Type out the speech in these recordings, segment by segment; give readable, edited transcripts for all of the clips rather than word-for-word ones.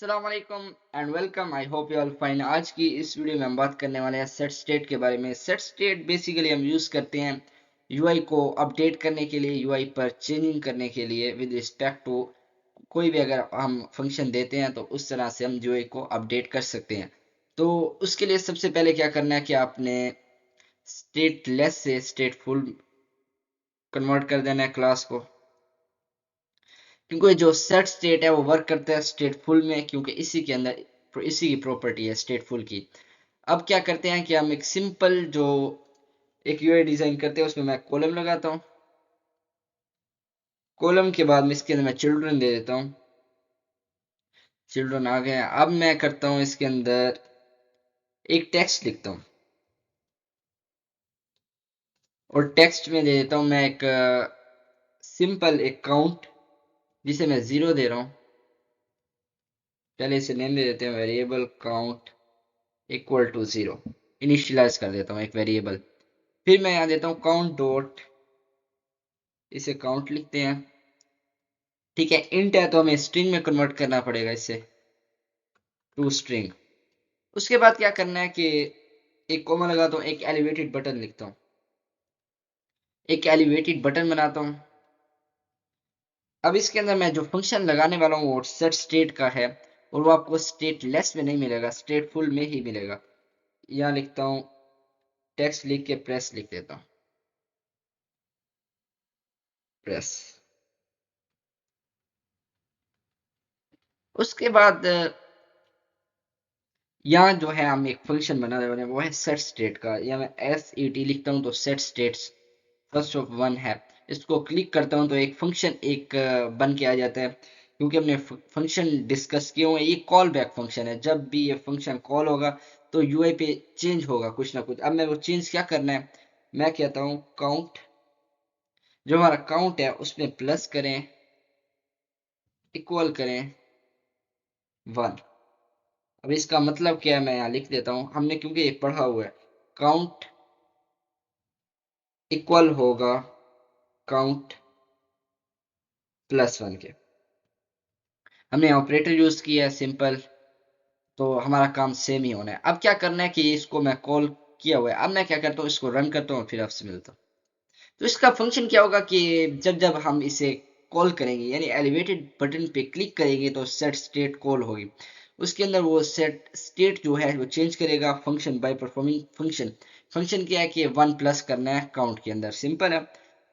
अस्सलाम वालेकुम and welcome. I hope you all fine. आज की इस वीडियो में हम बात करने वाले हैं सेट स्टेट के बारे में। सेट स्टेट बेसिकली हम यूज करते हैं यूआई को अपडेट करने के लिए, यूआई पर चेंजिंग करने के लिए विद रिस्पेक्ट टू कोई भी अगर हम फंक्शन देते हैं तो उस तरह से हम यूआई को अपडेट कर सकते हैं। तो उसके लिए सबसे पहले क्या करना है कि आपने स्टेटलेस से स्टेटफुल कन्वर्ट कर देना है क्लास को, क्योंकि जो सेट स्टेट है वो वर्क करता है स्टेटफुल में, क्योंकि इसी के अंदर इसी की प्रॉपर्टी है स्टेटफुल की। अब क्या करते हैं कि हम एक सिंपल जो एक यूआई डिजाइन करते हैं उसमें मैं कॉलम लगाता हूँ। कॉलम के बाद में इसके अंदर मैं चिल्ड्रन दे देता हूँ। चिल्ड्रन आ गए। अब मैं करता हूँ इसके अंदर एक टेक्स्ट लिखता हूँ और टेक्स्ट में दे देता हूँ मैं एक सिंपल एक काउंट, जिसे मैं 0 दे रहा हूँ। पहले इसे नेम दे देते हैं variable count equal to 0। Initialise कर देता हूँ एक वेरिएबल। फिर मैं यहाँ देता हूँ काउंट डॉट, इसे काउंट लिखते हैं। ठीक है, इंट है तो हमें स्ट्रिंग में कन्वर्ट करना पड़ेगा इसे टू स्ट्रिंग। उसके बाद क्या करना है कि एक कोमा लगाता हूँ, एक एलिवेटेड बटन लिखता हूँ, एक एलिवेटेड बटन बनाता हूँ। अब इसके अंदर मैं जो फंक्शन लगाने वाला हूँ वो सेट स्टेट का है, और वो आपको स्टेटलेस में नहीं मिलेगा, स्टेटफुल में ही मिलेगा। यहाँ लिखता हूँ टेक्स्ट लिख के प्रेस लिख देता हूँ, प्रेस। उसके बाद यहाँ जो है हम एक फंक्शन बनाने वाले हैं वो है सेट स्टेट का। या मैं एस ई टी लिखता हूँ तो set states first of one है। इसको क्लिक करता हूँ तो एक फंक्शन एक बन के आ जाता है, क्योंकि हमने फंक्शन डिस्कस किए हुए हैं। ये कॉल बैक फंक्शन है, जब भी ये फंक्शन कॉल होगा तो यूआई पे चेंज होगा कुछ ना कुछ। अब मैं वो चेंज क्या करना है, मैं कहता हूँ काउंट, जो हमारा काउंट है उसमें प्लस करें, इक्वल करें 1। अब इसका मतलब क्या है मैं यहाँ लिख देता हूँ, हमने क्योंकि ये पढ़ा हुआ है। काउंट इक्वल होगा काउंट +1 के। हमने ऑपरेटर यूज किया है सिंपल, तो हमारा काम सेम ही होना है। अब क्या करना है कि इसको मैं कॉल किया हुआ है। अब मैं क्या करता हूँ, इसको रन करता हूँ, फिर आपसे मिलता हूँ। तो इसका फंक्शन क्या होगा कि जब जब हम इसे कॉल करेंगे, यानी एलिवेटेड बटन पे क्लिक करेंगे तो सेट स्टेट कॉल होगी। उसके अंदर वो सेट स्टेट जो है वो चेंज करेगा function by performing function. Function क्या है कि 1 प्लस करना है काउंट के अंदर, सिंपल है।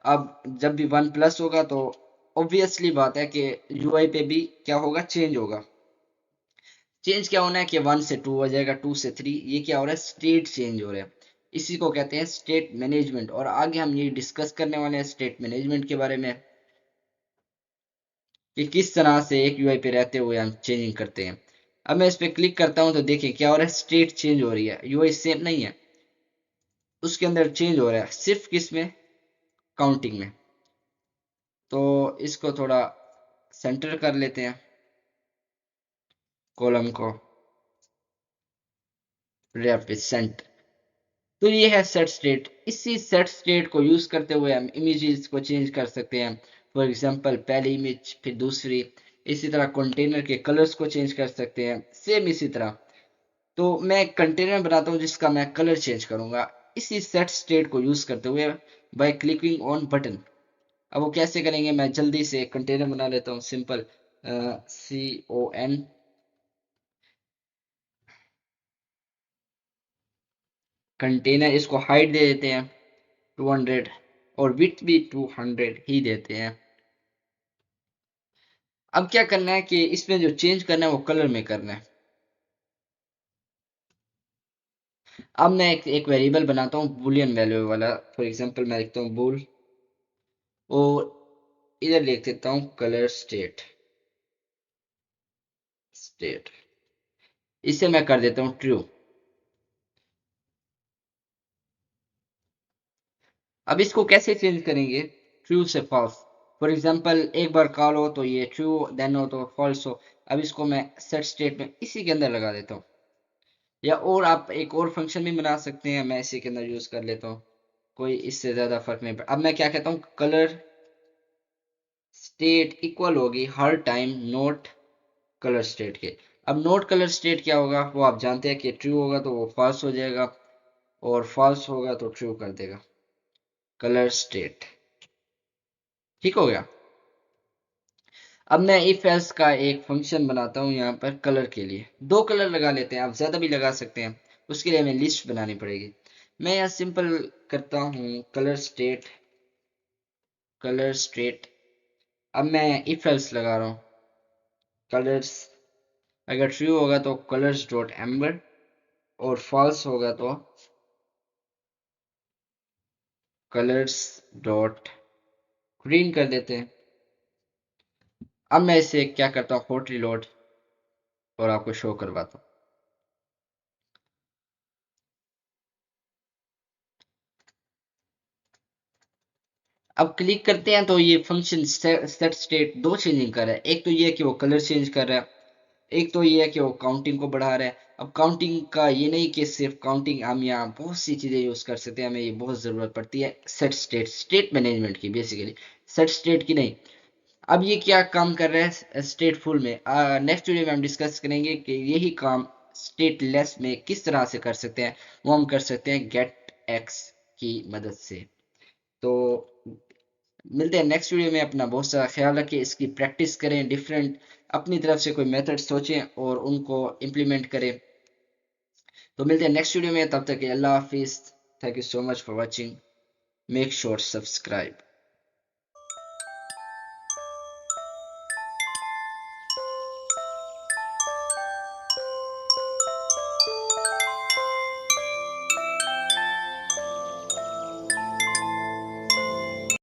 अब जब भी 1 प्लस होगा तो ऑब्वियसली बात है कि यूआई पे भी क्या होगा, चेंज होगा। चेंज क्या होना है कि 1 से 2 हो जाएगा, 2 से 3। ये क्या हो रहा है, स्टेट चेंज हो रहा है। इसी को कहते हैं स्टेट मैनेजमेंट, और आगे हम ये डिस्कस करने वाले हैं स्टेट मैनेजमेंट के बारे में कि किस तरह से एक यूआई पे रहते हुए हम चेंजिंग करते हैं। अब मैं इस पे क्लिक करता हूं तो देखिए क्या हो रहा है, स्टेट चेंज हो रही है। यूआई सेम नहीं है, उसके अंदर चेंज हो रहा है सिर्फ किस में, काउंटिंग में। तो इसको थोड़ा सेंटर कर लेते हैं कॉलम को, रेप्रेजेंट। तो ये है सेट स्टेट। इसी सेट स्टेट को यूज करते हुए हम इमेजेस को चेंज कर सकते हैं। फॉर एग्जांपल पहली इमेज फिर दूसरी। इसी तरह कंटेनर के कलर्स को चेंज कर सकते हैं, सेम इसी तरह। तो मैं एक कंटेनर बनाता हूँ जिसका मैं कलर चेंज करूंगा इसी सेट स्टेट को यूज करते हुए, बाय क्लिकिंग ऑन बटन। अब वो कैसे करेंगे, मैं जल्दी से एक कंटेनर बना लेता हूँ, सिंपल CON कंटेनर। इसको हाइट दे देते हैं 200, और विड्थ भी 200 ही देते हैं। अब क्या करना है कि इसमें जो चेंज करना है वो कलर में करना है। अब मैं एक वेरिएबल बनाता हूँ बुलियन वैल्यू वाला। फॉर एग्जांपल मैं लिखता हूँ बुल, और इधर लिख देता हूँ कलर स्टेट। स्टेट इसे मैं कर देता हूँ ट्रू। अब इसको कैसे चेंज करेंगे, ट्रू से फॉल्स। फॉर एग्जांपल एक बार कॉल हो तो ये ट्रू, देन हो तो फॉल्स हो। अब इसको मैं सेट स्टेट में इसी के अंदर लगा देता हूँ, या और आप एक और फंक्शन भी बना सकते हैं, मैं इसी के अंदर यूज कर लेता हूँ। कोई इससे ज्यादा फर्क नहीं पड़ता। अब मैं क्या कहता हूँ, कलर स्टेट इक्वल होगी हर टाइम नोट कलर स्टेट के। अब नोट कलर स्टेट क्या होगा वो आप जानते हैं कि ट्रू होगा तो वो फॉल्स हो जाएगा और फॉल्स होगा तो ट्रू कर देगा। कलर स्टेट ठीक हो गया। अब मैं इफ एल्स का एक फंक्शन बनाता हूँ यहाँ पर कलर के लिए। दो कलर लगा लेते हैं, आप ज्यादा भी लगा सकते हैं, उसके लिए हमें लिस्ट बनानी पड़ेगी। मैं यहाँ सिंपल करता हूँ कलर स्टेट। कलर स्टेट अब मैं इफ एल्स लगा रहा हूँ। कलर्स अगर ट्रू होगा तो कलर्स डॉट एम्बर और फॉल्स होगा तो कलर्स डॉट ग्रीन कर देते हैं। अब मैं इसे क्या करता हूँ हॉट रिलोड और आपको शो करवाता हूँ। अब क्लिक करते हैं तो ये फंक्शन सेट स्टेट दो चेंजिंग कर रहा है। एक तो ये है कि वो कलर चेंज कर रहा है, एक तो ये है कि वो काउंटिंग को बढ़ा रहा है। अब काउंटिंग का ये नहीं कि सिर्फ काउंटिंग, हम यहाँ बहुत सी चीजें यूज कर सकते हैं, हमें ये बहुत जरूरत पड़ती है सेट स्टेट स्टेट मैनेजमेंट की, बेसिकली सेट स्टेट की नहीं। अब ये क्या काम कर रहा है स्टेटफुल में, नेक्स्ट वीडियो में हम डिस्कस करेंगे कि यही काम स्टेटलेस में किस तरह से कर सकते हैं। वो हम कर सकते हैं गेट एक्स की मदद से। तो मिलते हैं नेक्स्ट वीडियो में। अपना बहुत सारा ख्याल रखें, इसकी प्रैक्टिस करें, डिफरेंट अपनी तरफ से कोई मेथड सोचें और उनको इम्प्लीमेंट करें। तो मिलते हैं नेक्स्ट वीडियो में, तब तक के अल्लाह हाफिज। Thank you so much for watching. Make sure subscribe.